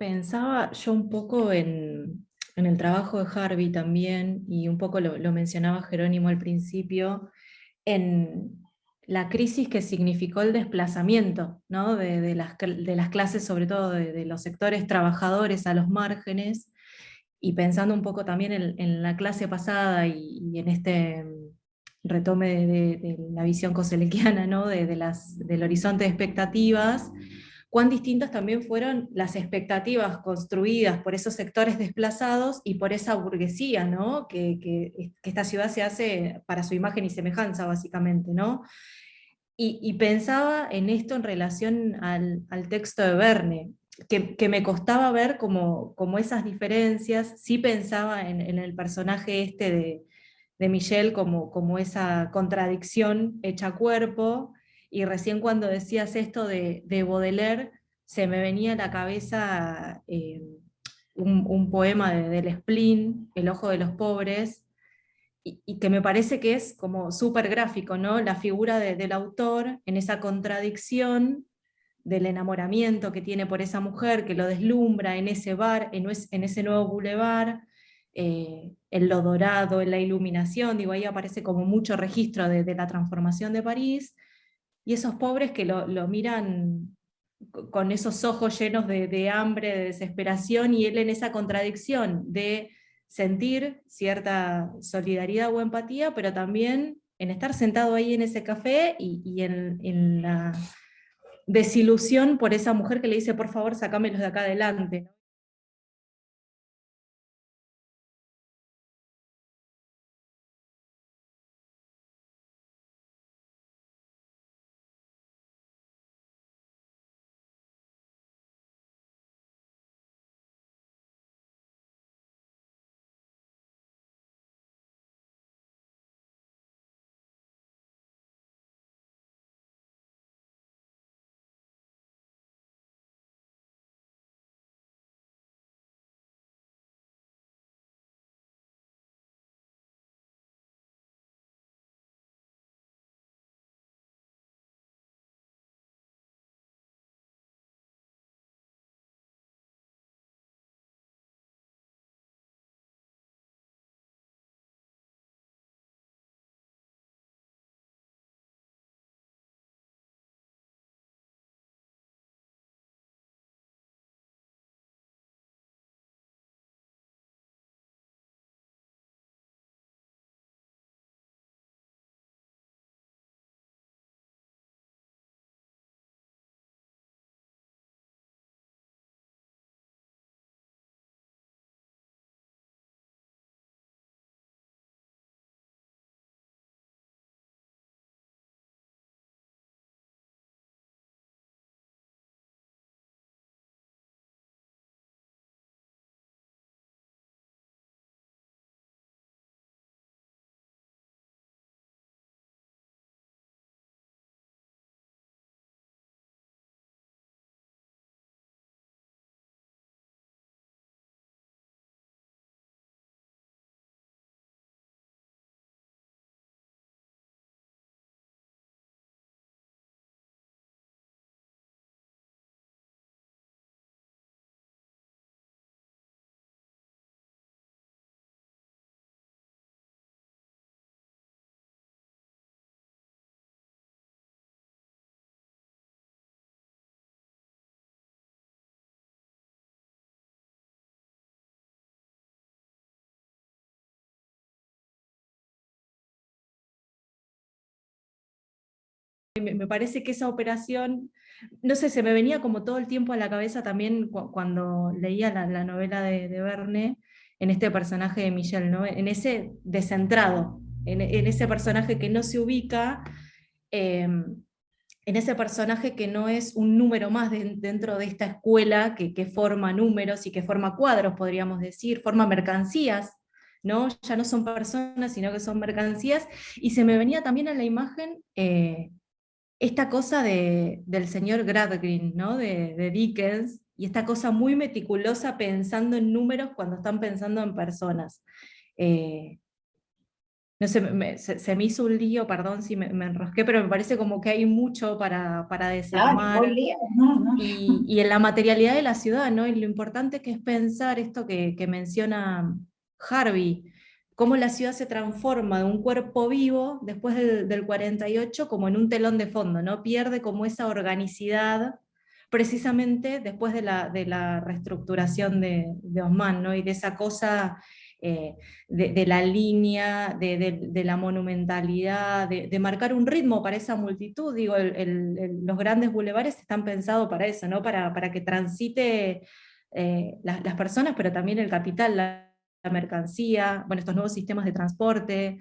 Pensaba yo un poco en el trabajo de Harvey también, y un poco lo mencionaba Jerónimo al principio, en la crisis que significó el desplazamiento, ¿no? De las clases, sobre todo de los sectores trabajadores a los márgenes, y pensando un poco también en la clase pasada y en este retome de la visión coselequiana, ¿no? Del horizonte de expectativas, cuán distintas también fueron las expectativas construidas por esos sectores desplazados y por esa burguesía, ¿no? Que esta ciudad se hace para su imagen y semejanza, básicamente, ¿no? Y pensaba en esto en relación al texto de Verne, que me costaba ver como esas diferencias. Sí pensaba en el personaje este de Michelle como esa contradicción hecha cuerpo, y recién cuando decías esto de Baudelaire, se me venía a la cabeza un poema del Spleen, El ojo de los pobres, y que me parece que es como súper gráfico, ¿no? La figura del autor en esa contradicción del enamoramiento que tiene por esa mujer, que lo deslumbra en ese bar, en ese nuevo bulevar, en lo dorado, en la iluminación. Digo, ahí aparece como mucho registro de la transformación de París, y esos pobres que lo miran con esos ojos llenos de hambre, de desesperación, y él en esa contradicción de sentir cierta solidaridad o empatía, pero también en estar sentado ahí en ese café y en la desilusión por esa mujer que le dice, por favor, sacámelos de acá adelante, ¿no? Me parece que esa operación, no sé, se me venía como todo el tiempo a la cabeza también cuando leía la novela de Verne, en este personaje de Michel, ¿no? En ese descentrado, en ese personaje que no se ubica, en ese personaje que no es un número más dentro de esta escuela que forma números y que forma cuadros, podríamos decir, forma mercancías, ¿no? Ya no son personas, sino que son mercancías, y se me venía también a la imagen esta cosa del señor Gradgrin, ¿no? De Dickens, y esta cosa muy meticulosa pensando en números cuando están pensando en personas. Eh, no sé, se me hizo un lío, perdón si me enrosqué, pero me parece como que hay mucho para No, ningún desarmar. lío, no, no. Y en la materialidad de la ciudad, ¿no? Y lo importante que es pensar esto que menciona Harvey, cómo la ciudad se transforma de un cuerpo vivo después del 48 como en un telón de fondo, ¿no? Pierde como esa organicidad precisamente después de la reestructuración de Osman, ¿no? Y de esa cosa de la línea, de la monumentalidad, de marcar un ritmo para esa multitud. Digo, los grandes bulevares están pensados para eso, ¿no? Para que transite las personas, pero también el capital, la mercancía, bueno, estos nuevos sistemas de transporte.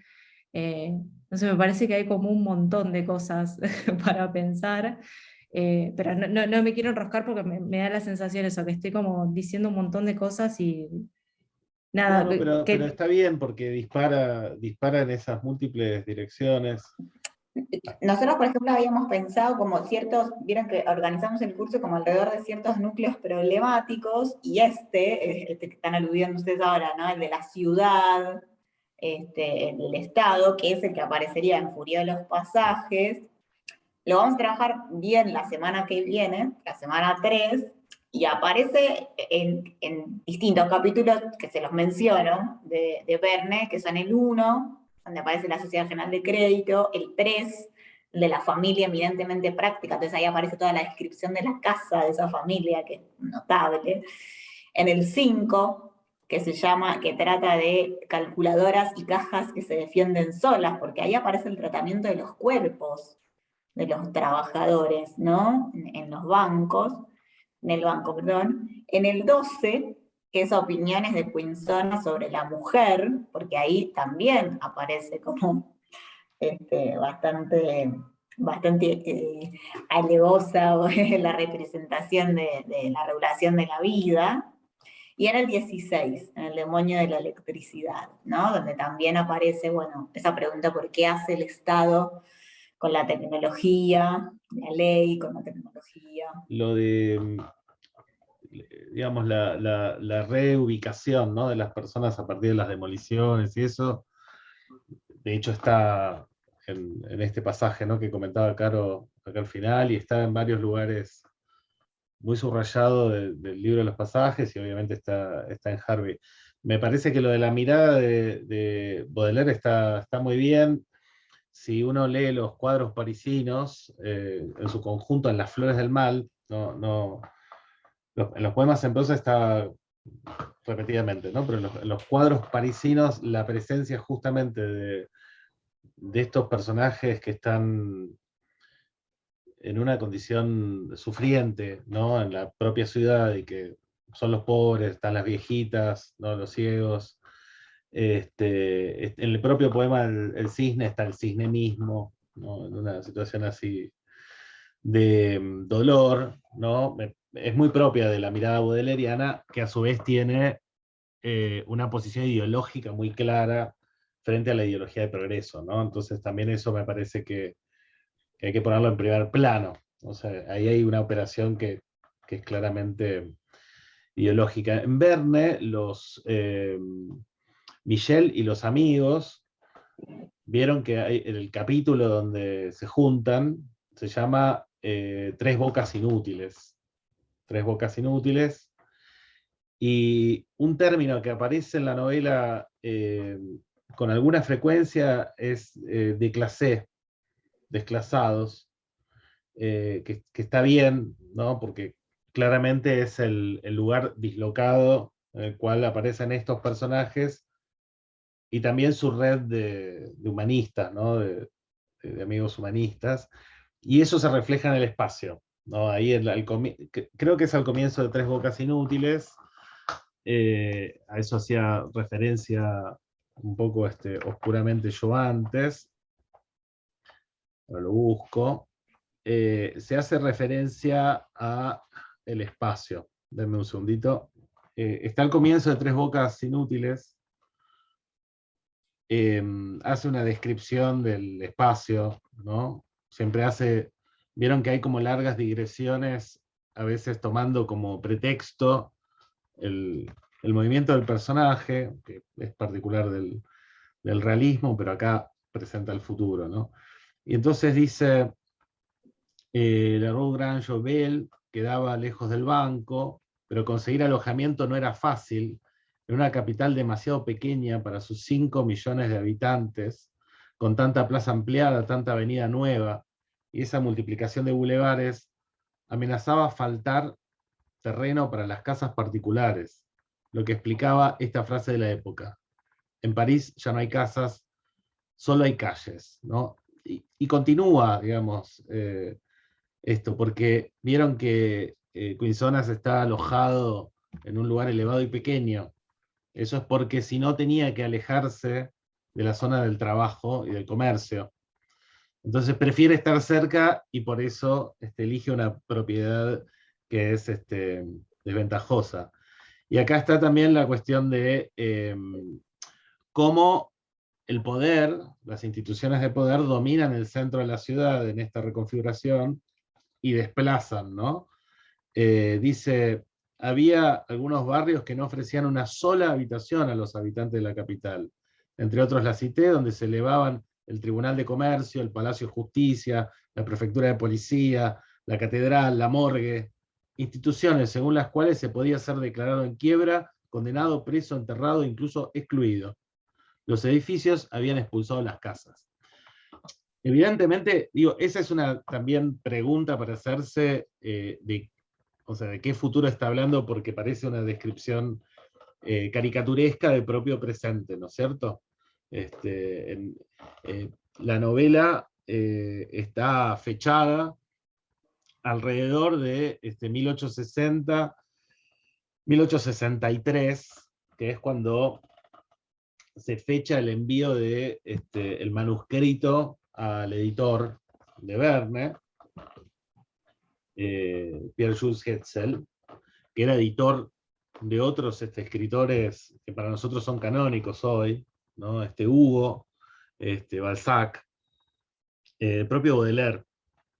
Entonces me parece que hay como un montón de cosas para pensar. Pero no me quiero enroscar porque me da la sensación eso, que estoy como diciendo un montón de cosas y nada, Bueno, pero está bien porque dispara en esas múltiples direcciones. Nosotros, por ejemplo, habíamos pensado como ciertos, vieron que organizamos el curso como alrededor de ciertos núcleos problemáticos, y este que están aludiendo ustedes ahora, ¿no? El de la ciudad, el del Estado, que es el que aparecería en Furia de los Pasajes, lo vamos a trabajar bien la semana que viene, la semana 3, y aparece en distintos capítulos que se los menciono de Verne, que son el 1, donde aparece la Sociedad General de Crédito, el 3, el de la familia eminentemente práctica, entonces ahí aparece toda la descripción de la casa de esa familia, que es notable. En el 5, que se llama, que trata de calculadoras y cajas que se defienden solas, porque ahí aparece el tratamiento de los cuerpos de los trabajadores, ¿no? En los bancos, en el banco, perdón. En el 12, que es opiniones de Quinzona sobre la mujer, porque ahí también aparece como bastante alevosa la representación de la regulación de la vida. Y en el 16, en el demonio de la electricidad, ¿no? Donde también aparece, bueno, esa pregunta: ¿por qué hace el Estado con la tecnología, la ley con la tecnología? Lo de, digamos, la reubicación, ¿no? De las personas a partir de las demoliciones y eso, de hecho está en este pasaje, ¿no? Que comentaba Caro acá al final, y está en varios lugares muy subrayado del libro de los pasajes, y obviamente está en Harvey. Me parece que lo de la mirada de Baudelaire está muy bien. Si uno lee los cuadros parisinos, en su conjunto, en Las Flores del Mal, en los poemas en prosa está repetidamente, ¿no? Pero en los cuadros parisinos, la presencia justamente de estos personajes que están en una condición sufriente, ¿no? En la propia ciudad, y que son los pobres, están las viejitas, ¿no? Los ciegos. En el propio poema el cisne está el cisne mismo, ¿no? En una situación así de dolor, ¿no? Es muy propia de la mirada bodeleriana, que a su vez tiene una posición ideológica muy clara frente a la ideología de progreso, ¿no? Entonces también eso me parece que hay que ponerlo en primer plano. O sea, ahí hay una operación que es claramente ideológica. En Verne, Michel y los amigos vieron que hay, en el capítulo donde se juntan, se llama Tres bocas inútiles. Tres bocas inútiles. Y un término que aparece en la novela con alguna frecuencia es déclassé, desclasados, que está bien, ¿no? Porque claramente es el lugar dislocado en el cual aparecen estos personajes, y también su red de humanistas, ¿no? De amigos humanistas, y eso se refleja en el espacio, ¿no? Ahí creo que es al comienzo de Tres Bocas Inútiles, a eso hacía referencia un poco oscuramente yo antes, ahora lo busco. Se hace referencia a el espacio. Denme un segundito. Está al comienzo de Tres Bocas Inútiles. Hace una descripción del espacio, ¿no? Siempre vieron que hay como largas digresiones, a veces tomando como pretexto el movimiento del personaje, que es particular del realismo, pero acá presenta el futuro, ¿no? Y entonces dice, la Rue Grand-Jovel quedaba lejos del banco, pero conseguir alojamiento no era fácil, en una capital demasiado pequeña para sus 5 millones de habitantes, con tanta plaza ampliada, tanta avenida nueva, y esa multiplicación de bulevares, amenazaba faltar terreno para las casas particulares, lo que explicaba esta frase de la época. En París ya no hay casas, solo hay calles, ¿no? Y continúa, digamos, esto, porque vieron que Quinzonas está alojado en un lugar elevado y pequeño. Eso es porque si no tenía que alejarse de la zona del trabajo y del comercio. Entonces prefiere estar cerca y por eso elige una propiedad que es desventajosa. Y acá está también la cuestión de cómo el poder, las instituciones de poder dominan el centro de la ciudad en esta reconfiguración y desplazan, ¿no? Dice, había algunos barrios que no ofrecían una sola habitación a los habitantes de la capital, entre otros la Cité, donde se elevaban el Tribunal de Comercio, el Palacio de Justicia, la Prefectura de Policía, la Catedral, la Morgue, instituciones según las cuales se podía ser declarado en quiebra, condenado, preso, enterrado, incluso excluido. Los edificios habían expulsado las casas. Evidentemente, digo, esa es una también pregunta para hacerse o sea, de qué futuro está hablando, porque parece una descripción caricaturesca del propio presente, ¿no es cierto? La novela está fechada alrededor de 1860, 1863, que es cuando se fecha el envío de el manuscrito al editor de Verne, Pierre-Jules Hetzel, que era editor de otros escritores que para nosotros son canónicos hoy, ¿no? Hugo, Balzac, el propio Baudelaire,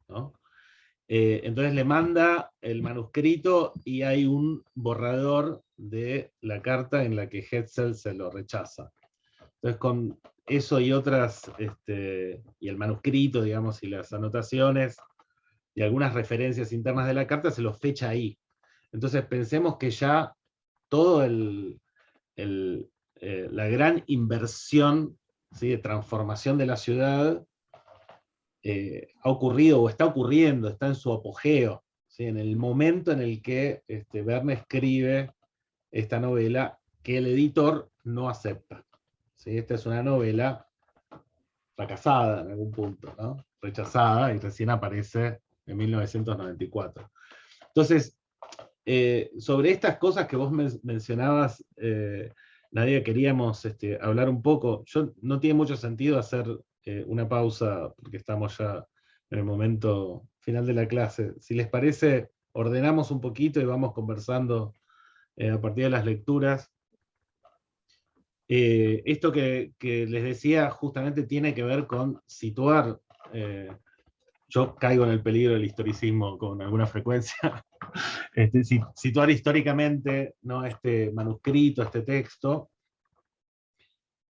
¿no? Entonces le manda el manuscrito y hay un borrador de la carta en la que Hetzel se lo rechaza. Entonces con eso y otras, y el manuscrito, digamos, y las anotaciones, y algunas referencias internas de la carta, se lo fecha ahí. Entonces pensemos que ya todo la gran inversión, ¿sí?, de transformación de la ciudad ha ocurrido o está ocurriendo, está en su apogeo, ¿sí?, en el momento en el que Verne escribe esta novela que el editor no acepta. ¿Sí? Esta es una novela fracasada en algún punto, ¿no? Rechazada, y recién aparece en 1994. Entonces, sobre estas cosas que vos mencionabas, Nadia, queríamos hablar un poco. No tiene mucho sentido hacer una pausa, porque estamos ya en el momento final de la clase. Si les parece, ordenamos un poquito y vamos conversando a partir de las lecturas. Esto que les decía justamente tiene que ver con situar, yo caigo en el peligro del historicismo con alguna frecuencia, situar históricamente, ¿no?, este manuscrito, este texto,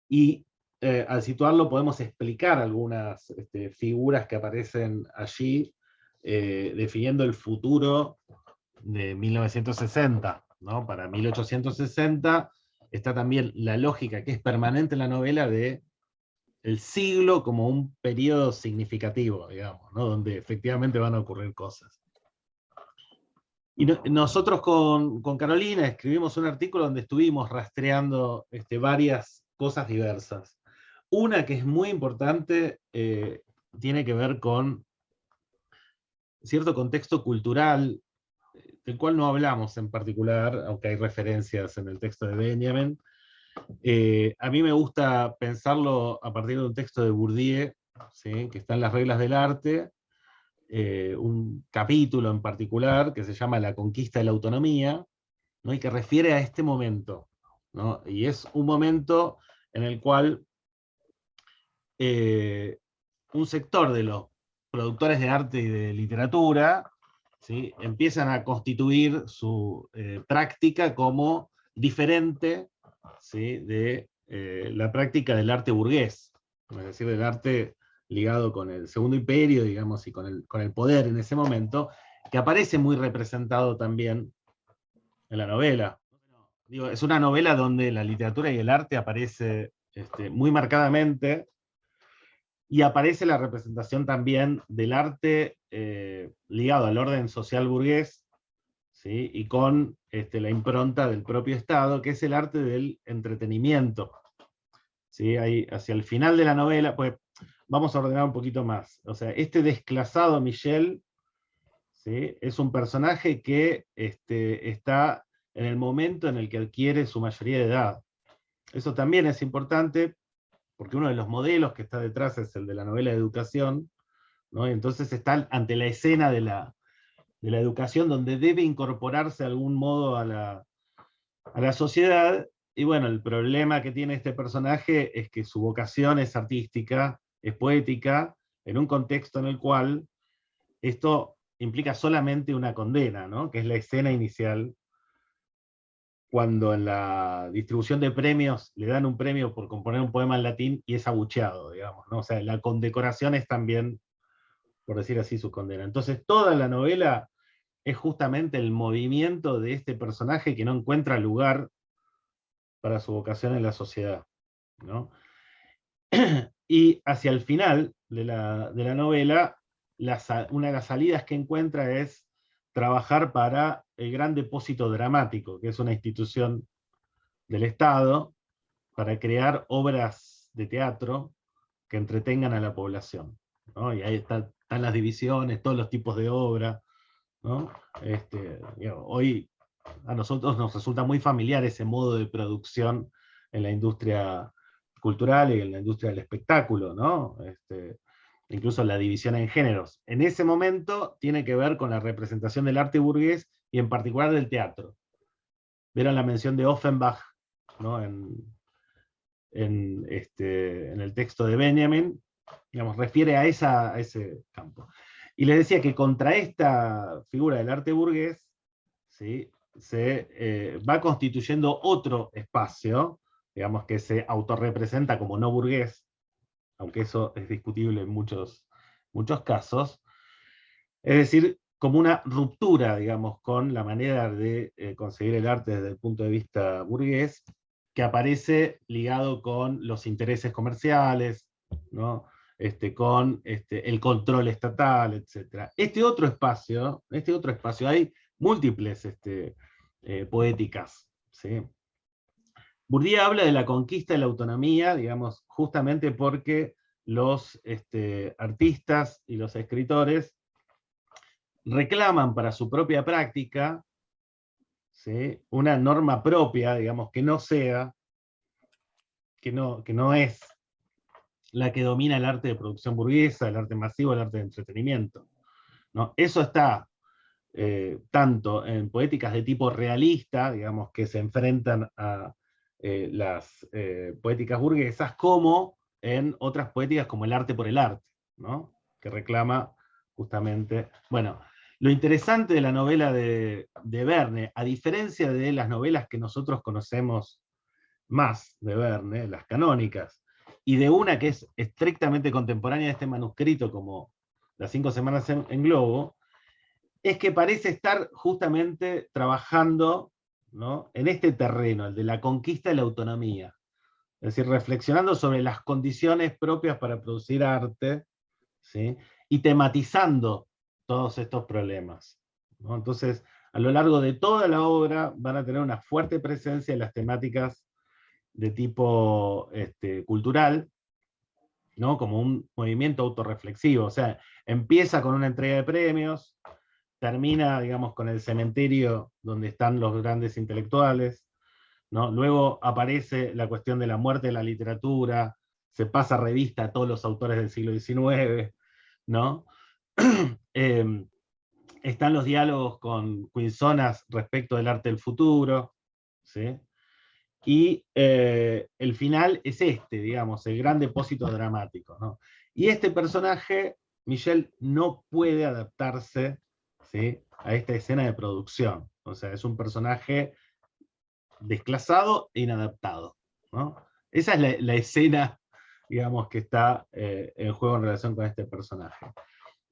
y al situarlo podemos explicar algunas figuras que aparecen allí, definiendo el futuro de 1960, ¿no? Para 1860 está también la lógica que es permanente en la novela de el siglo como un periodo significativo, digamos, ¿no?, donde efectivamente van a ocurrir cosas. Y nosotros con Carolina escribimos un artículo donde estuvimos rastreando varias cosas diversas. Una que es muy importante tiene que ver con cierto contexto cultural, del cual no hablamos en particular, aunque hay referencias en el texto de Benjamin. A mí me gusta pensarlo a partir de un texto de Bourdieu, ¿sí?, que está en Las reglas del arte, un capítulo en particular que se llama La conquista de la autonomía, ¿no?, y que refiere a este momento, ¿no? Y es un momento en el cual un sector de los productores de arte y de literatura, ¿sí?, empiezan a constituir su práctica como diferente, ¿sí?, de la práctica del arte burgués, es decir, del arte ligado con el Segundo Imperio, digamos, y con el poder en ese momento, que aparece muy representado también en la novela. Digo, es una novela donde la literatura y el arte aparece muy marcadamente, y aparece la representación también del arte ligado al orden social burgués, ¿sí? Y con la impronta del propio Estado, que es el arte del entretenimiento. ¿Sí? Ahí, hacia el final de la novela, pues vamos a ordenar un poquito más. O sea, este desclasado Michel, ¿sí? Es un personaje que está en el momento en el que adquiere su mayoría de edad. Eso también es importante, porque uno de los modelos que está detrás es el de la novela de educación, ¿no? Y entonces está ante la escena de la educación, donde debe incorporarse de algún modo a la sociedad. Y bueno, el problema que tiene este personaje es que su vocación es artística, es poética, en un contexto en el cual esto implica solamente una condena, ¿no? Que es la escena inicial, cuando en la distribución de premios le dan un premio por componer un poema en latín y es abucheado, digamos, ¿no? O sea, la condecoración es también, por decir así, su condena. Entonces toda la novela es justamente el movimiento de este personaje que no encuentra lugar para su vocación en la sociedad, ¿no? Y hacia el final de la novela, una de las salidas que encuentra es trabajar para el Gran Depósito Dramático, que es una institución del Estado, para crear obras de teatro que entretengan a la población, ¿no? Y ahí están las divisiones, todos los tipos de obra, ¿no? Hoy a nosotros nos resulta muy familiar ese modo de producción en la industria cultural y en la industria del espectáculo, ¿no? Incluso la división en géneros. En ese momento tiene que ver con la representación del arte burgués y en particular del teatro. Vieron la mención de Offenbach, ¿no? En el texto de Benjamin, digamos, refiere a ese campo. Y le decía que contra esta figura del arte burgués, ¿sí? Se va constituyendo otro espacio, digamos, que se autorrepresenta como no burgués, aunque eso es discutible en muchos casos, es decir, como una ruptura, digamos, con la manera de conseguir el arte desde el punto de vista burgués, que aparece ligado con los intereses comerciales, ¿no? Con el control estatal, etc. Este otro espacio, hay múltiples poéticas, ¿sí? Bourdieu habla de la conquista de la autonomía, digamos, justamente porque los artistas y los escritores reclaman para su propia práctica, ¿sí? Una norma propia, digamos, que no es la que domina el arte de producción burguesa, el arte masivo, el arte de entretenimiento, ¿no? Eso está tanto en poéticas de tipo realista, digamos, que se enfrentan a las poéticas burguesas, como en otras poéticas como el arte por el arte, ¿no? Que reclama justamente, bueno, lo interesante de la novela de Verne, a diferencia de las novelas que nosotros conocemos más de Verne, las canónicas, y de una que es estrictamente contemporánea de este manuscrito, como Las 5 semanas en Globo, es que parece estar justamente trabajando, ¿no? En este terreno, el de la conquista de la autonomía. Es decir, reflexionando sobre las condiciones propias para producir arte, ¿sí? Y tematizando todos estos problemas, ¿no? Entonces, a lo largo de toda la obra van a tener una fuerte presencia en las temáticas de tipo cultural, ¿no? Como un movimiento autorreflexivo. O sea, empieza con una entrega de premios, termina, digamos, con el cementerio donde están los grandes intelectuales, ¿no? Luego aparece la cuestión de la muerte de la literatura, se pasa revista a todos los autores del siglo XIX, ¿no? Están los diálogos con Quinzonas respecto del arte del futuro, ¿sí? Y el final es digamos, el gran depósito dramático, ¿no? Y este personaje, Michel, no puede adaptarse, ¿sí? A esta escena de producción. O sea, es un personaje desclasado e inadaptado, ¿no? Esa es la escena, digamos, que está en juego en relación con este personaje.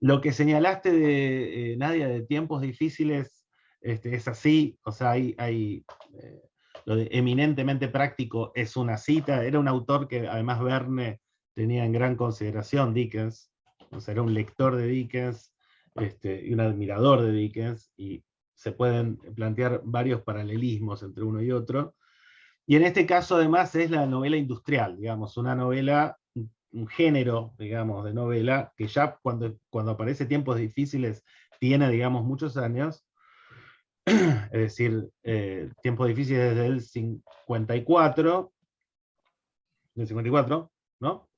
Lo que señalaste de Nadia, de tiempos difíciles, es así, o sea, lo de eminentemente práctico es una cita, era un autor que además Verne tenía en gran consideración, Dickens, o sea, era un lector de Dickens y un admirador de Dickens, y se pueden plantear varios paralelismos entre uno y otro. Y en este caso además es la novela industrial, digamos, una novela, un género, digamos, de novela, que ya cuando aparece Tiempos Difíciles tiene, digamos, muchos años, es decir, Tiempos Difíciles desde el 54, ¿no?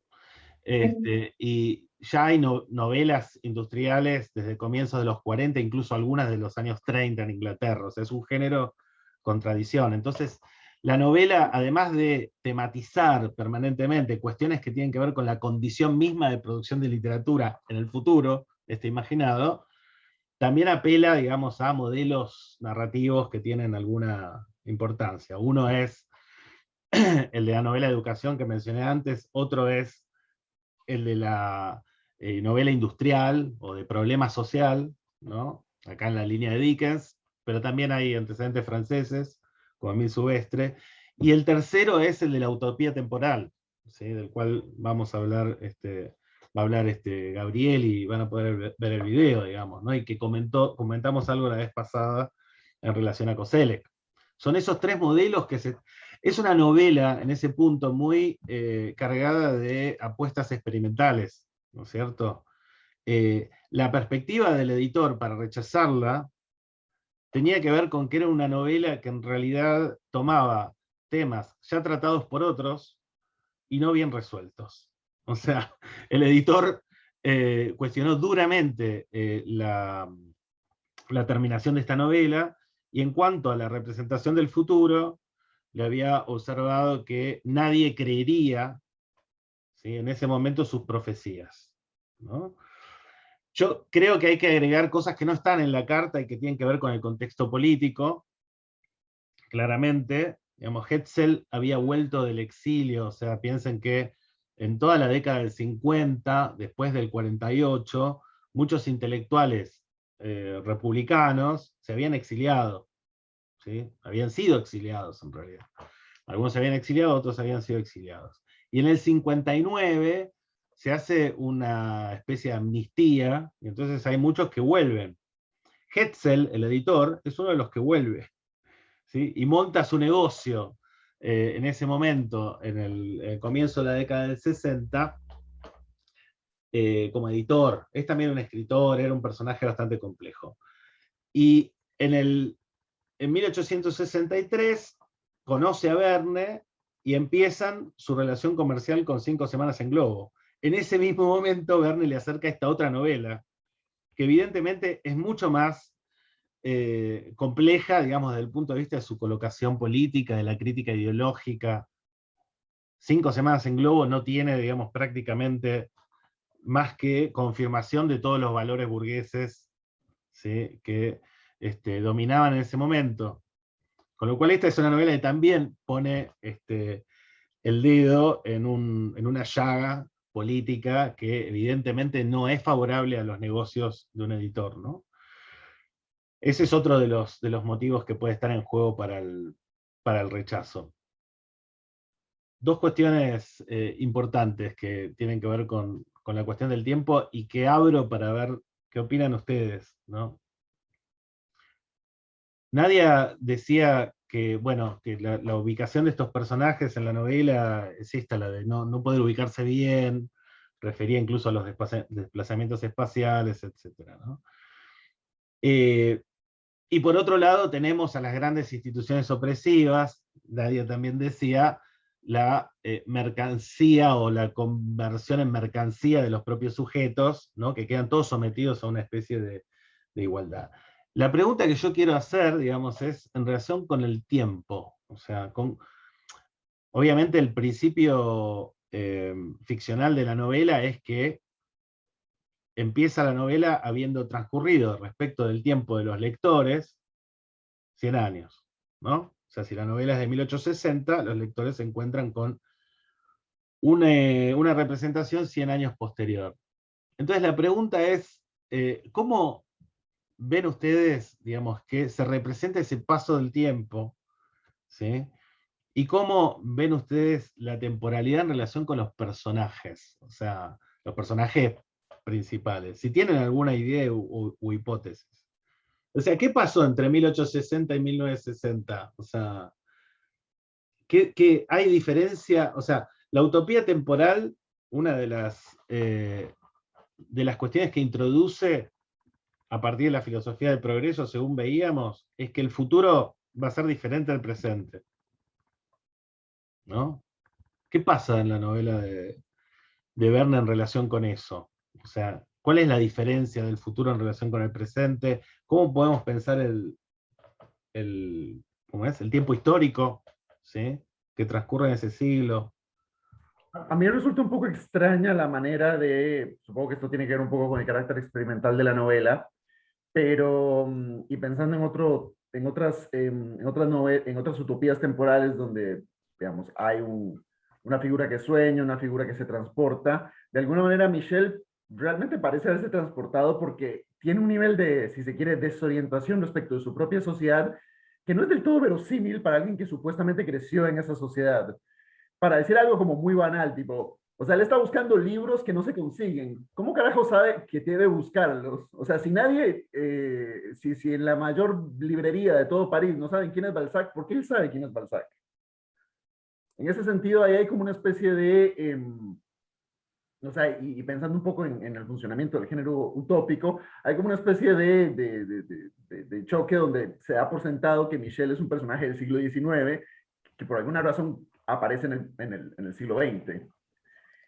Y ya hay novelas industriales desde comienzos de los 40, incluso algunas de los años 30 en Inglaterra, o sea, es un género con tradición. Entonces, la novela, además de tematizar permanentemente cuestiones que tienen que ver con la condición misma de producción de literatura en el futuro, imaginado, también apela, digamos, a modelos narrativos que tienen alguna importancia. Uno es el de la novela de educación que mencioné antes, otro es el de la novela industrial o de problema social, ¿no? Acá en la línea de Dickens, pero también hay antecedentes franceses, como Emile Silvestre. Y el tercero es el de la utopía temporal, ¿sí? Del cual vamos a hablar, va a hablar Gabriel, y van a poder ver el video, digamos, ¿no? Y que comentamos algo la vez pasada en relación a Koselleck. Son esos tres modelos que es una novela, en ese punto, muy cargada de apuestas experimentales, ¿no es cierto? La perspectiva del editor para rechazarla tenía que ver con que era una novela que en realidad tomaba temas ya tratados por otros y no bien resueltos. O sea, el editor cuestionó duramente la terminación de esta novela, y en cuanto a la representación del futuro, le había observado que nadie creería, ¿sí?, en ese momento sus profecías, ¿no? Yo creo que hay que agregar cosas que no están en la carta y que tienen que ver con el contexto político. Claramente, digamos, Hetzel había vuelto del exilio, o sea, piensen que en toda la década del 50, después del 48, muchos intelectuales republicanos se habían exiliado, ¿sí? Habían sido exiliados en realidad. Algunos se habían exiliado, otros habían sido exiliados. Y en el 59 se hace una especie de amnistía, y entonces hay muchos que vuelven. Hetzel, el editor, es uno de los que vuelve, ¿sí? Y monta su negocio en ese momento, en el comienzo de la década del 60, como editor. Es también un escritor, era un personaje bastante complejo. Y en 1863 conoce a Verne y empiezan su relación comercial con 5 semanas en Globo. En ese mismo momento Verne le acerca esta otra novela, que evidentemente es mucho más compleja, digamos, desde el punto de vista de su colocación política, de la crítica ideológica. 5 semanas en Globo no tiene, digamos, prácticamente más que confirmación de todos los valores burgueses, ¿sí?, que dominaban en ese momento. Con lo cual esta es una novela que también pone el dedo en una llaga política que evidentemente no es favorable a los negocios de un editor, ¿no? Ese es otro de los motivos que puede estar en juego para el rechazo. Dos cuestiones importantes que tienen que ver con la cuestión del tiempo y que abro para ver qué opinan ustedes, ¿no? Nadia decía que, bueno, que la ubicación de estos personajes en la novela es esta, la de no poder ubicarse bien, refería incluso a los desplazamientos espaciales, etc., ¿no? Y por otro lado tenemos a las grandes instituciones opresivas. Nadia también decía la mercancía o la conversión en mercancía de los propios sujetos, ¿no?, que quedan todos sometidos a una especie de igualdad. La pregunta que yo quiero hacer, digamos, es en relación con el tiempo. O sea, obviamente el principio ficcional de la novela es que empieza la novela habiendo transcurrido respecto del tiempo de los lectores 100 años, ¿no? O sea, si la novela es de 1860, los lectores se encuentran con una representación 100 años posterior. Entonces la pregunta es, ¿cómo ven ustedes, digamos, que se representa ese paso del tiempo? ¿Sí? ¿Y cómo ven ustedes la temporalidad en relación con los personajes? O sea, los personajes principales. Si tienen alguna idea u hipótesis. O sea, ¿qué pasó entre 1860 y 1960? O sea, ¿qué hay diferencia? O sea, la utopía temporal, una de las cuestiones que introduce a partir de la filosofía del progreso, según veíamos, es que el futuro va a ser diferente al presente. ¿No? ¿Qué pasa en la novela de Verne en relación con eso? O sea, ¿cuál es la diferencia del futuro en relación con el presente? ¿Cómo podemos pensar ¿cómo es? El tiempo histórico, ¿sí? Que transcurre en ese siglo? A mí me resulta un poco extraña la manera de, supongo que esto tiene que ver un poco con el carácter experimental de la novela, pero, y pensando en otras utopías temporales donde, digamos, hay una figura que sueña, una figura que se transporta, de alguna manera Michel realmente parece haberse transportado porque tiene un nivel de, si se quiere, desorientación respecto de su propia sociedad, que no es del todo verosímil para alguien que supuestamente creció en esa sociedad. Para decir algo como muy banal, tipo, o sea, él está buscando libros que no se consiguen. ¿Cómo carajo sabe que debe buscarlos? O sea, si nadie, si en la mayor librería de todo París no saben quién es Balzac, ¿por qué él sabe quién es Balzac? En ese sentido, ahí hay como una especie de, o sea, y pensando un poco en el funcionamiento del género utópico, hay como una especie de choque donde se da por sentado que Michel es un personaje del siglo XIX que por alguna razón aparece en el siglo XX.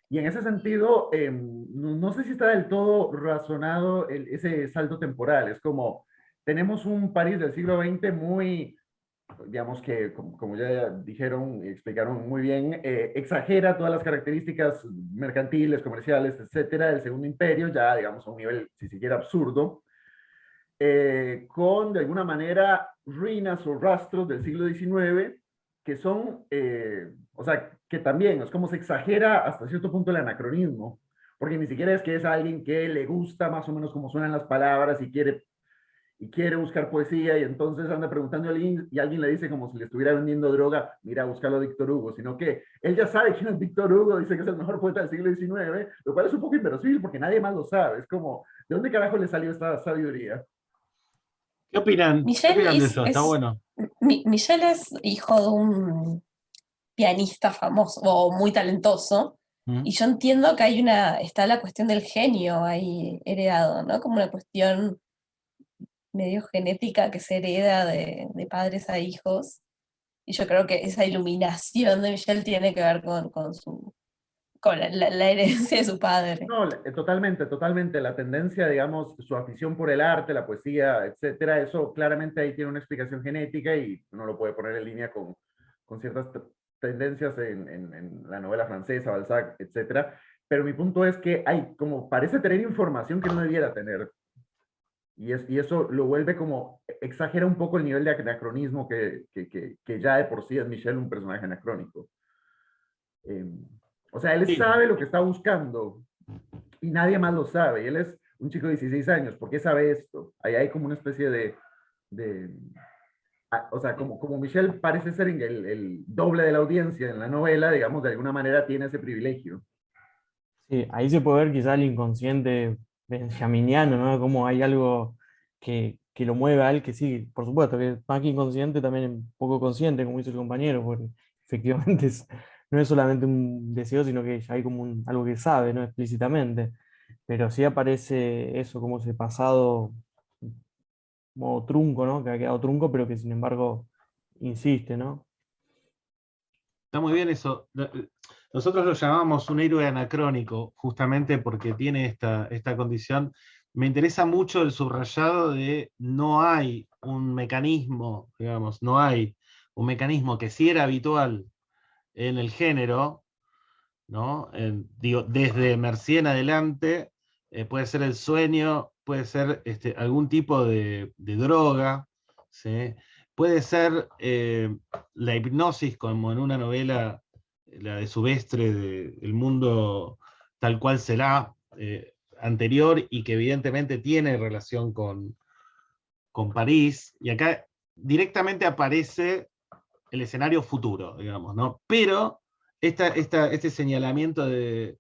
Y en ese sentido, no sé si está del todo razonado ese salto temporal. Es como, tenemos un París del siglo XX muy, digamos que, como ya dijeron y explicaron muy bien, exagera todas las características mercantiles, comerciales, etcétera, del Segundo Imperio, ya, digamos, a un nivel, si siquiera absurdo, con, de alguna manera, ruinas o rastros del siglo XIX que son, o sea, que también es como se exagera hasta cierto punto el anacronismo, porque ni siquiera es que es alguien que le gusta más o menos cómo suenan las palabras y quiere buscar poesía y entonces anda preguntando a alguien y alguien le dice como si le estuviera vendiendo droga, mira, búscalo a Víctor Hugo, sino que él ya sabe quién es Víctor Hugo, dice que es el mejor poeta del siglo XIX, lo cual es un poco inverosímil porque nadie más lo sabe, es como, ¿de dónde carajo le salió esta sabiduría? ¿Qué opinan? ¿Qué Michelle opinan de eso? Está bueno. Michelle es hijo de un pianista famoso o muy talentoso, ¿Mm? y yo entiendo que está la cuestión del genio ahí heredado, ¿no? Como una cuestión medio genética que se hereda de padres a hijos, y yo creo que esa iluminación de Michelle tiene que ver con la herencia de su padre. No, totalmente, totalmente. La tendencia, digamos, su afición por el arte, la poesía, etcétera, eso claramente ahí tiene una explicación genética y uno lo puede poner en línea con ciertas tendencias en la novela francesa, Balzac, etcétera. Pero mi punto es que hay, como parece tener información que no debiera tener. Y eso lo vuelve como, exagera un poco el nivel de anacronismo que ya de por sí es Michel un personaje anacrónico. O sea, él Sí. sabe lo que está buscando y nadie más lo sabe. Y él es un chico de 16 años. ¿Por qué sabe esto? Ahí hay como una especie o sea, como Michel parece ser el doble de la audiencia en la novela, digamos, de alguna manera tiene ese privilegio. Sí, ahí se puede ver quizá el inconsciente benjaminiano, ¿no? Como hay algo que lo mueve a él, que sí, por supuesto, que más que inconsciente, también un poco consciente, como dice el compañero, porque efectivamente no es solamente un deseo, sino que hay como algo que sabe, ¿no? Explícitamente. Pero sí aparece eso, como ese pasado como trunco, ¿no? Que ha quedado trunco, pero que sin embargo insiste, ¿no? Está muy bien eso. Nosotros lo llamamos un héroe anacrónico, justamente porque tiene esta condición. Me interesa mucho el subrayado de no hay un mecanismo, digamos, no hay un mecanismo que sí era habitual en el género, ¿no? Digo, desde Mercier en adelante, puede ser el sueño, puede ser algún tipo de droga, ¿sí? Puede ser la hipnosis, como en una novela la de Subestre, de El mundo tal cual será, anterior, y que evidentemente tiene relación con París, y acá directamente aparece el escenario futuro, digamos, ¿no? Pero este señalamiento de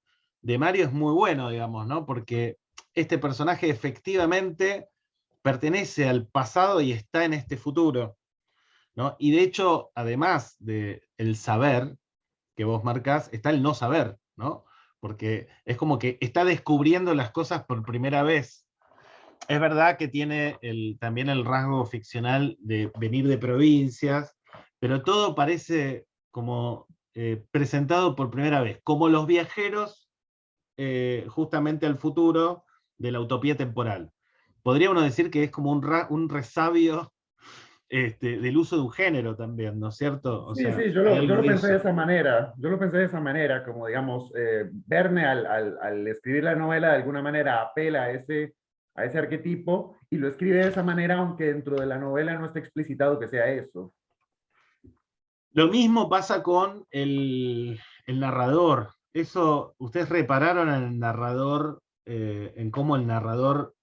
Mario es muy bueno, digamos, ¿no? Porque este personaje efectivamente pertenece al pasado y está en este futuro, ¿no? Y de hecho, además del saber que vos marcás, está el no saber, ¿no? Porque es como que está descubriendo las cosas por primera vez. Es verdad que tiene también el rasgo ficcional de venir de provincias, pero todo parece como presentado por primera vez, como los viajeros justamente al futuro de la utopía temporal. Podría uno decir que es como un resabio del uso de un género también, ¿no es cierto? O Sí, sea, sí, yo hay yo algo lo de pensé de eso. esa manera, yo lo pensé de esa manera, como digamos, Verne al escribir la novela de alguna manera apela a ese arquetipo y lo escribe de esa manera, aunque dentro de la novela no esté explicitado que sea eso. Lo mismo pasa con el narrador. Eso, ustedes repararon en el narrador, en cómo el narrador,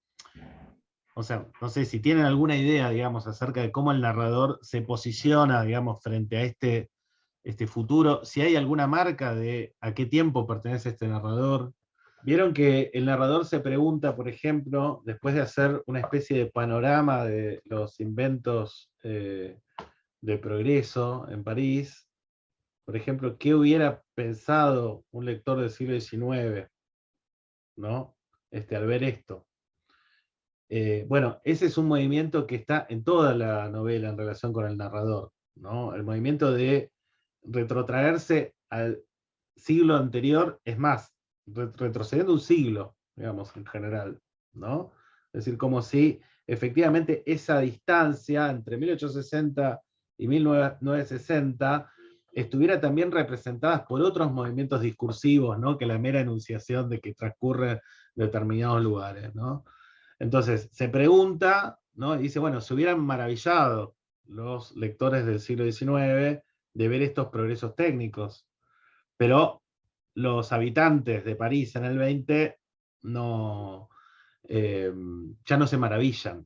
o sea, no sé si tienen alguna idea, digamos, acerca de cómo el narrador se posiciona, digamos, frente a este futuro, si hay alguna marca de a qué tiempo pertenece este narrador. Vieron que el narrador se pregunta, por ejemplo, después de hacer una especie de panorama de los inventos de progreso en París, por ejemplo, ¿qué hubiera pensado un lector del siglo XIX, ¿no? Al ver esto? Bueno, ese es un movimiento que está en toda la novela en relación con el narrador, ¿no? El movimiento de retrotraerse al siglo anterior, es más, retrocediendo un siglo, digamos, en general, ¿no? Es decir, como si efectivamente esa distancia entre 1860 y 1960 estuviera también representada por otros movimientos discursivos, ¿no? Que la mera enunciación de que transcurre en determinados lugares, ¿no? Entonces, se pregunta, ¿no? Y dice, bueno, se hubieran maravillado los lectores del siglo XIX de ver estos progresos técnicos, pero los habitantes de París en el 20 no, ya no se maravillan,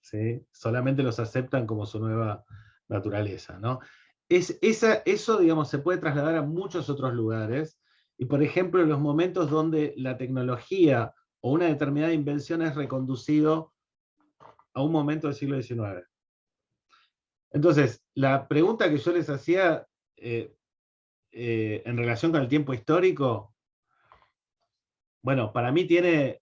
¿sí? Solamente los aceptan como su nueva naturaleza, ¿no? Eso, digamos, se puede trasladar a muchos otros lugares, y por ejemplo, en los momentos donde la tecnología o una determinada invención es reconducido a un momento del siglo XIX. Entonces, la pregunta que yo les hacía en relación con el tiempo histórico, bueno, para mí tiene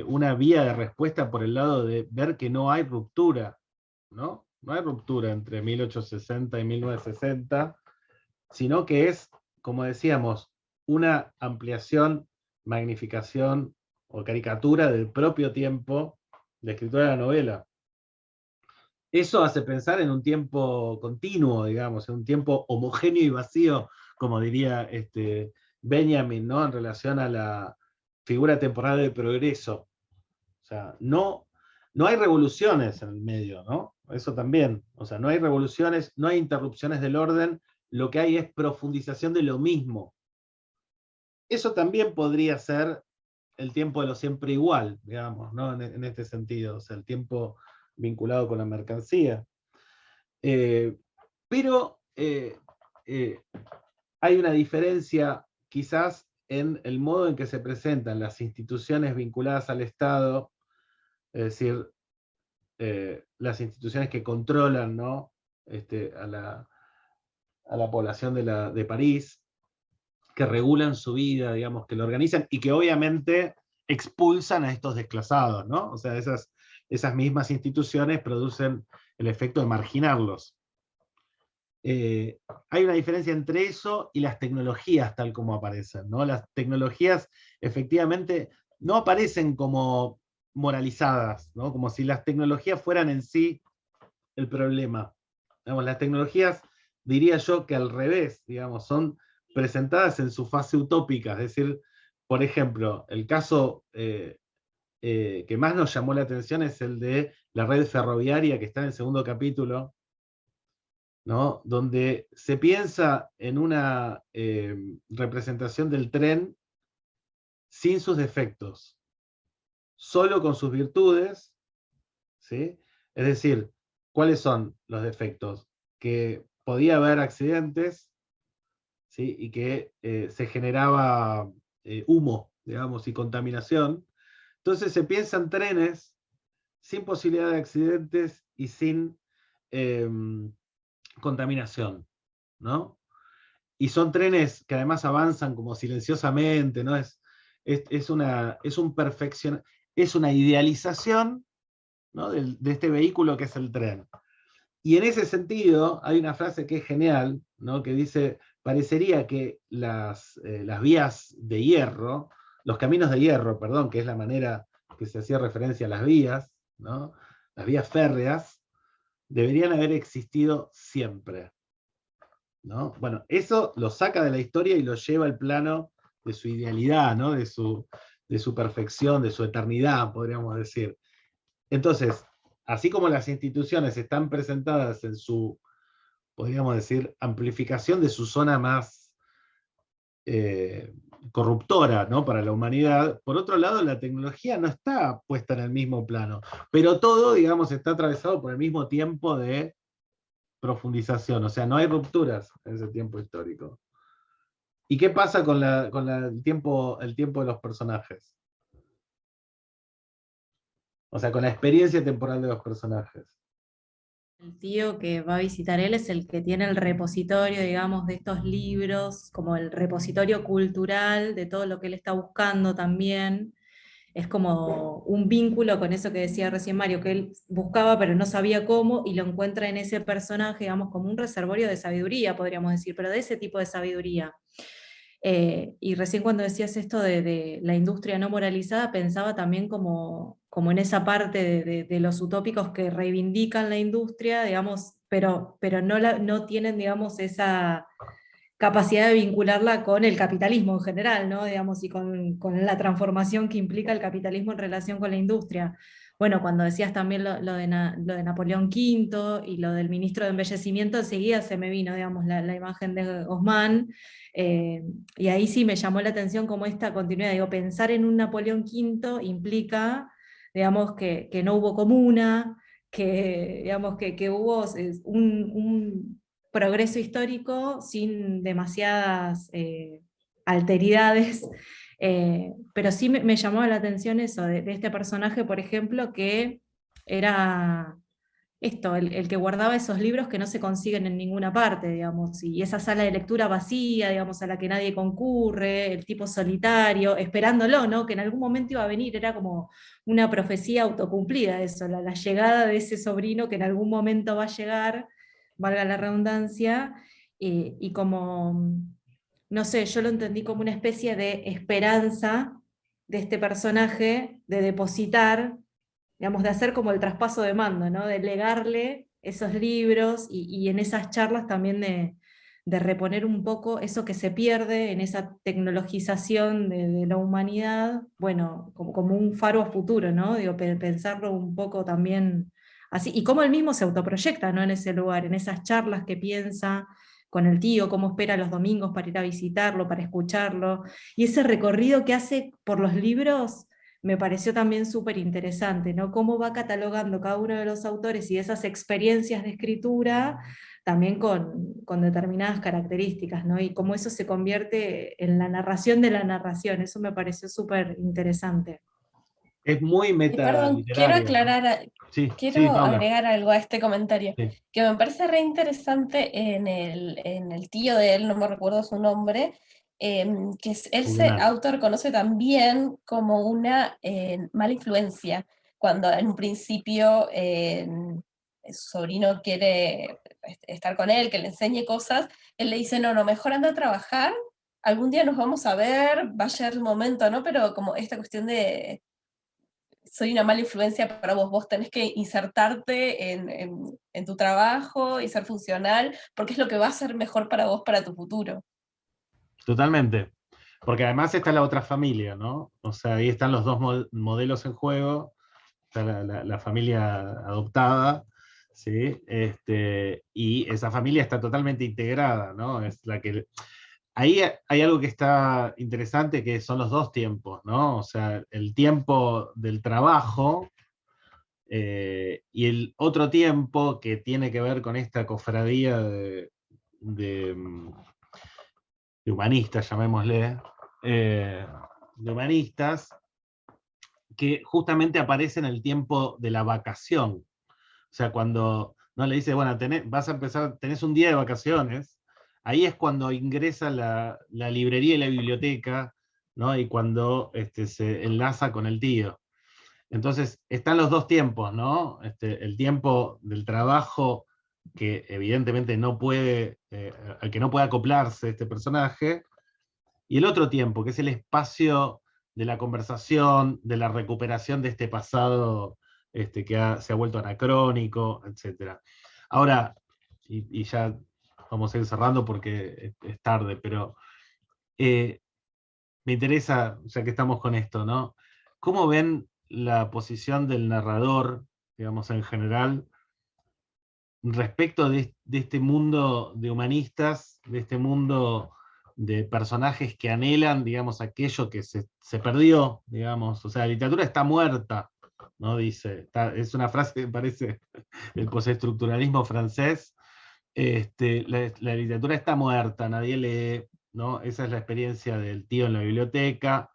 una vía de respuesta por el lado de ver que no hay ruptura, ¿no? No hay ruptura entre 1860 y 1960, sino que es, como decíamos, una ampliación, magnificación o caricatura del propio tiempo de escritura de la novela. Eso hace pensar en un tiempo continuo, digamos, en un tiempo homogéneo y vacío, como diría Benjamin, ¿no? En relación a la figura temporal del progreso. O sea, no hay revoluciones en el medio, ¿no? Eso también. O sea, no hay revoluciones, no hay interrupciones del orden, lo que hay es profundización de lo mismo. Eso también podría ser el tiempo de lo siempre igual, digamos, ¿no? En este sentido, o sea, el tiempo vinculado con la mercancía. Pero hay una diferencia quizás en el modo en que se presentan las instituciones vinculadas al Estado, es decir, las instituciones que controlan, ¿no? a la población de París, que regulan su vida, digamos, que lo organizan y que obviamente expulsan a estos desclasados, ¿no? O sea, esas mismas instituciones producen el efecto de marginarlos. Hay una diferencia entre eso y las tecnologías tal como aparecen, ¿no? Las tecnologías efectivamente no aparecen como moralizadas, ¿no? Como si las tecnologías fueran en sí el problema. Digamos, las tecnologías, diría yo que al revés, digamos, son presentadas en su fase utópica, es decir, por ejemplo, el caso que más nos llamó la atención es el de la red ferroviaria, que está en el segundo capítulo, ¿no? Donde se piensa en una representación del tren sin sus defectos, solo con sus virtudes, ¿sí? Es decir, ¿cuáles son los defectos? Que podía haber accidentes, ¿sí? Y que se generaba humo, digamos, y contaminación. Entonces se piensan trenes sin posibilidad de accidentes y sin contaminación, ¿no? Y son trenes que además avanzan como silenciosamente, ¿no? Es una idealización, ¿no? de este vehículo que es el tren. Y en ese sentido hay una frase que es genial, ¿no? Que dice, parecería que las vías de hierro, los caminos de hierro, perdón, que es la manera que se hacía referencia a las vías, ¿no? Las vías férreas, deberían haber existido siempre, ¿no? Bueno, eso lo saca de la historia y lo lleva al plano de su idealidad, ¿no? de su perfección, de su eternidad, podríamos decir. Entonces, así como las instituciones están presentadas en su, podríamos decir, amplificación de su zona más corruptora, ¿no? Para la humanidad, por otro lado, la tecnología no está puesta en el mismo plano, pero todo, digamos, está atravesado por el mismo tiempo de profundización, o sea, no hay rupturas en ese tiempo histórico. ¿Y qué pasa con el tiempo de los personajes? O sea, con la experiencia temporal de los personajes. El tío que va a visitar él es el que tiene el repositorio, digamos, de estos libros, como el repositorio cultural de todo lo que él está buscando también. Es como un vínculo con eso que decía recién Mario, que él buscaba pero no sabía cómo, y lo encuentra en ese personaje, digamos, como un reservorio de sabiduría, podríamos decir, pero de ese tipo de sabiduría. Y recién cuando decías esto de la industria no moralizada, pensaba también como en esa parte de los utópicos que reivindican la industria, digamos, pero no tienen, digamos, esa capacidad de vincularla con el capitalismo en general, ¿no? Digamos, y con la transformación que implica el capitalismo en relación con la industria. Bueno, cuando decías también lo de Napoleón V y lo del ministro de Embellecimiento, enseguida se me vino, digamos, la imagen de Haussmann, y ahí sí me llamó la atención como esta continuidad. Digo, pensar en un Napoleón V implica, digamos, que no hubo comuna, que, digamos, que hubo un progreso histórico sin demasiadas alteridades, pero sí me llamó la atención eso de este personaje, por ejemplo, que era esto, el que guardaba esos libros que no se consiguen en ninguna parte, digamos, y esa sala de lectura vacía, digamos, a la que nadie concurre, el tipo solitario, esperándolo, ¿no? Que en algún momento iba a venir, era como una profecía autocumplida eso, la llegada de ese sobrino que en algún momento va a llegar, valga la redundancia, y como, no sé, yo lo entendí como una especie de esperanza de este personaje de depositar, digamos, de hacer como el traspaso de mando, ¿no? De legarle esos libros y en esas charlas también de reponer un poco eso que se pierde en esa tecnologización de la humanidad, bueno, como un faro a futuro, ¿no? Digo, pensarlo un poco también así, y cómo él mismo se autoproyecta, ¿no? En ese lugar, en esas charlas que piensa con el tío, cómo espera los domingos para ir a visitarlo, para escucharlo, y ese recorrido que hace por los libros me pareció también súper interesante, ¿no? Cómo va catalogando cada uno de los autores y esas experiencias de escritura también con determinadas características, ¿no? Y cómo eso se convierte en la narración de la narración, eso me pareció súper interesante. Es muy Perdón, quiero metaliterario, ¿no? aclarar, Sí, quiero Paula. agregar algo a este comentario, Sí. que me parece re interesante en el tío de él, no me recuerdo su nombre, que él se Juvenal. autorreconoce también como una mala influencia, cuando en un principio su sobrino quiere estar con él, que le enseñe cosas, él le dice, no, mejor anda a trabajar, algún día nos vamos a ver, va a llegar el momento, ¿no? Pero como esta cuestión de soy una mala influencia para vos, vos tenés que insertarte en tu trabajo y ser funcional, porque es lo que va a ser mejor para vos, para tu futuro. Totalmente. Porque además está la otra familia, ¿no? O sea, ahí están los dos modelos en juego. Está la familia adoptada, ¿sí? Y esa familia está totalmente integrada, ¿no? Es la que... Ahí hay algo que está interesante, que son los dos tiempos, ¿no? O sea, el tiempo del trabajo y el otro tiempo que tiene que ver con esta cofradía de de humanistas, llamémosle, de humanistas, que justamente aparece en el tiempo de la vacación. O sea, cuando no le dice, bueno, vas a empezar, tenés un día de vacaciones, ahí es cuando ingresa la librería y la biblioteca, ¿no? Y cuando se enlaza con el tío. Entonces, están los dos tiempos, ¿no? El tiempo del trabajo, que evidentemente no puede, al que no puede acoplarse este personaje, y el otro tiempo, que es el espacio de la conversación, de la recuperación de este pasado se ha vuelto anacrónico, etc. Ahora, y ya vamos a ir cerrando porque es tarde, pero me interesa, ya que estamos con esto, ¿no? ¿Cómo ven la posición del narrador, digamos, en general, respecto de este mundo de humanistas, de este mundo de personajes que anhelan, digamos, aquello que se perdió, digamos? O sea, la literatura está muerta, ¿no? Dice, es una frase que parece el postestructuralismo francés. La literatura está muerta, nadie lee, ¿no? Esa es la experiencia del tío en la biblioteca.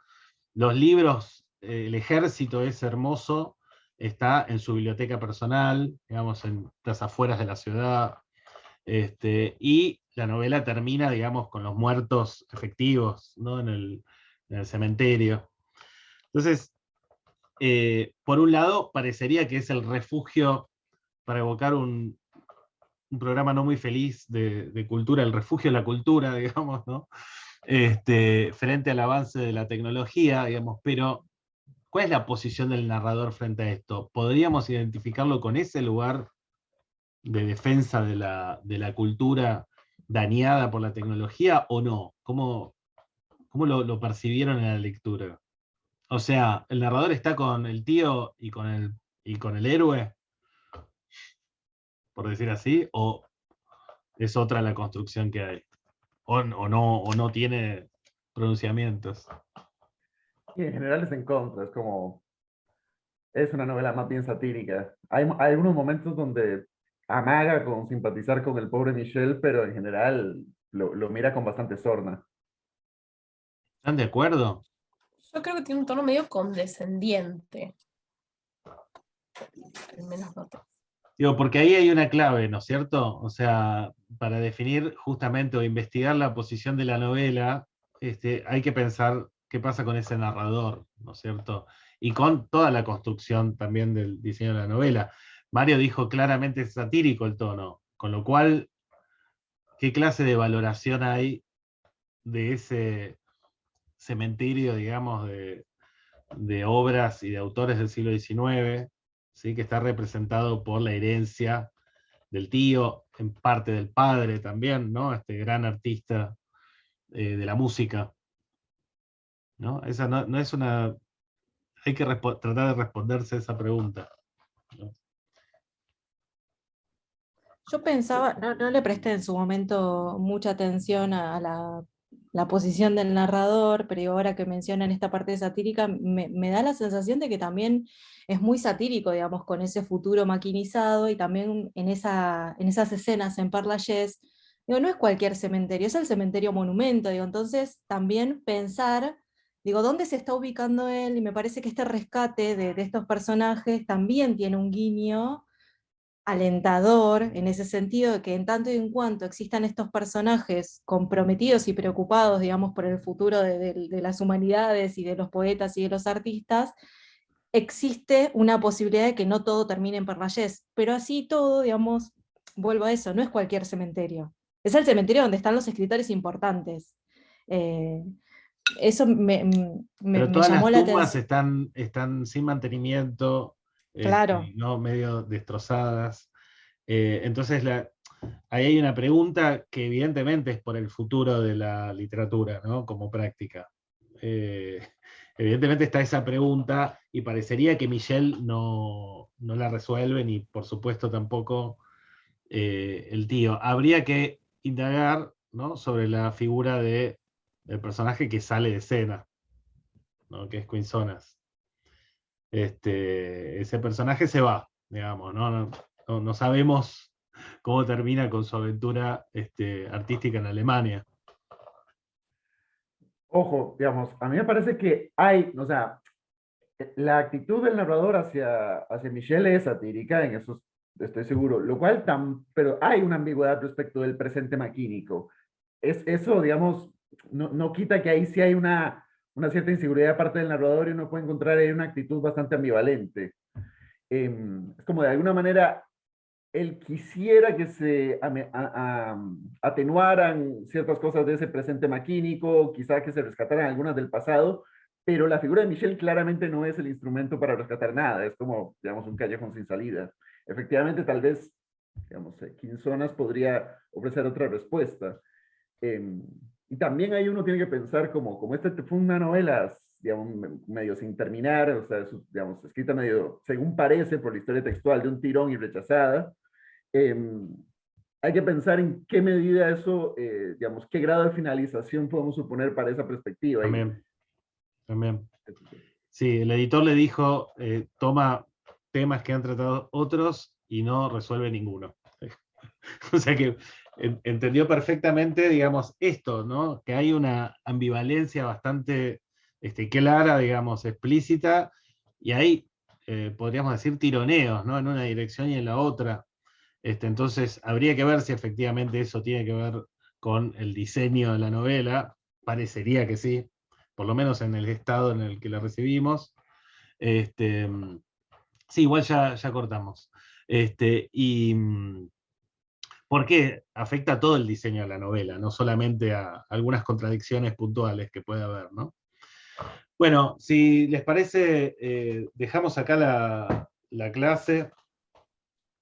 Los libros, el ejército es hermoso, está en su biblioteca personal, digamos, en las afueras de la ciudad, y la novela termina, digamos, con los muertos efectivos, ¿no? En el cementerio. Entonces, por un lado, parecería que es el refugio para evocar un programa no muy feliz de cultura, el refugio de la cultura, digamos, ¿no? Frente al avance de la tecnología, digamos, pero ¿cuál es la posición del narrador frente a esto? ¿Podríamos identificarlo con ese lugar de defensa de la cultura dañada por la tecnología o no? ¿Cómo lo percibieron en la lectura? O sea, ¿el narrador está con el tío y con el héroe, por decir así, o es otra la construcción que hay? O no tiene pronunciamientos. Y en general es en contra, es como, es una novela más bien satírica. Hay algunos momentos donde amaga con simpatizar con el pobre Michel, pero en general lo mira con bastante sorna. ¿Están de acuerdo? Yo creo que tiene un tono medio condescendiente. Al menos noté. Digo, porque ahí hay una clave, ¿no es cierto? O sea, para definir justamente o investigar la posición de la novela, hay que pensar qué pasa con ese narrador, ¿no es cierto? Y con toda la construcción también del diseño de la novela. Mario dijo claramente satírico el tono, con lo cual, ¿qué clase de valoración hay de ese cementerio, digamos, de obras y de autores del siglo XIX, ¿sí? Que está representado por la herencia del tío, en parte del padre también, ¿no? Este gran artista de la música, ¿no? Esa no es una... Hay que tratar de responderse esa pregunta, ¿no? Yo pensaba, no le presté en su momento mucha atención a la posición del narrador, pero ahora que mencionan esta parte satírica, me da la sensación de que también es muy satírico, digamos, con ese futuro maquinizado y también en esas escenas en Père Lachaise, digo, no es cualquier cementerio, es el cementerio monumento, digo, entonces también pensar, digo, ¿dónde se está ubicando él? Y me parece que este rescate de estos personajes también tiene un guiño alentador en ese sentido de que en tanto y en cuanto existan estos personajes comprometidos y preocupados, digamos, por el futuro de las humanidades y de los poetas y de los artistas, existe una posibilidad de que no todo termine en Père Lachaise, pero así todo, digamos, vuelvo a eso, no es cualquier cementerio, es el cementerio donde están los escritores importantes. Eh, Eso Pero me todas llamó las la tumbas atención, están sin mantenimiento, claro. ¿no? Medio destrozadas. Entonces, ahí hay una pregunta que evidentemente es por el futuro de la literatura, ¿no? Como práctica. evidentemente está esa pregunta y parecería que Michelle no la resuelve, ni por supuesto tampoco el tío. Habría que indagar, ¿no?, sobre la figura del personaje que sale de escena, ¿no?, que es Quinzonas. Ese personaje se va, digamos, no sabemos cómo termina con su aventura artística en Alemania. Ojo, digamos, a mí me parece que hay, o sea, la actitud del narrador hacia Michelle es satírica, en eso estoy seguro, lo cual pero hay una ambigüedad respecto del presente maquínico. Eso, digamos, no quita que ahí sí hay una cierta inseguridad de parte del narrador y uno puede encontrar ahí una actitud bastante ambivalente. Es como de alguna manera él quisiera que se atenuaran ciertas cosas de ese presente maquínico, quizá que se rescataran algunas del pasado, pero la figura de Michelle claramente no es el instrumento para rescatar nada, es como, digamos, un callejón sin salida. Efectivamente, tal vez, digamos, Quinzonas podría ofrecer otra respuesta. Y también ahí uno tiene que pensar como esta fue una novela, digamos, medio sin terminar, o sea, digamos, escrita medio, según parece, por la historia textual, de un tirón y rechazada. Hay que pensar en qué medida eso, digamos, qué grado de finalización podemos suponer para esa perspectiva. También. Sí, el editor le dijo, toma temas que han tratado otros y no resuelve ninguno. O sea que entendió perfectamente, digamos, esto, ¿no? Que hay una ambivalencia bastante clara, digamos, explícita, y hay, podríamos decir, tironeos, ¿no?, en una dirección y en la otra. Entonces, habría que ver si efectivamente eso tiene que ver con el diseño de la novela. Parecería que sí, por lo menos en el estado en el que la recibimos. Sí, igual ya cortamos. Y porque afecta a todo el diseño de la novela, no solamente a algunas contradicciones puntuales que puede haber, ¿no? Bueno, si les parece, dejamos acá la clase.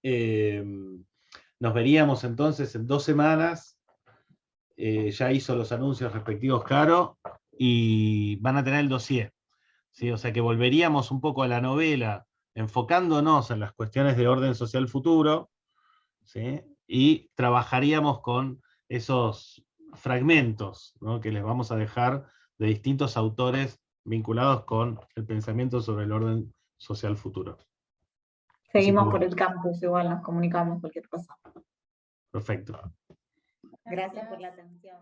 Nos veríamos entonces en 2 semanas. Ya hizo los anuncios respectivos Caro, y van a tener el dossier, ¿sí? O sea que volveríamos un poco a la novela, enfocándonos en las cuestiones de orden social futuro, ¿sí? Y trabajaríamos con esos fragmentos, ¿no?, que les vamos a dejar de distintos autores vinculados con el pensamiento sobre el orden social futuro. Seguimos Así que por el campus, igual nos comunicamos cualquier cosa. perfecto. Gracias por la atención.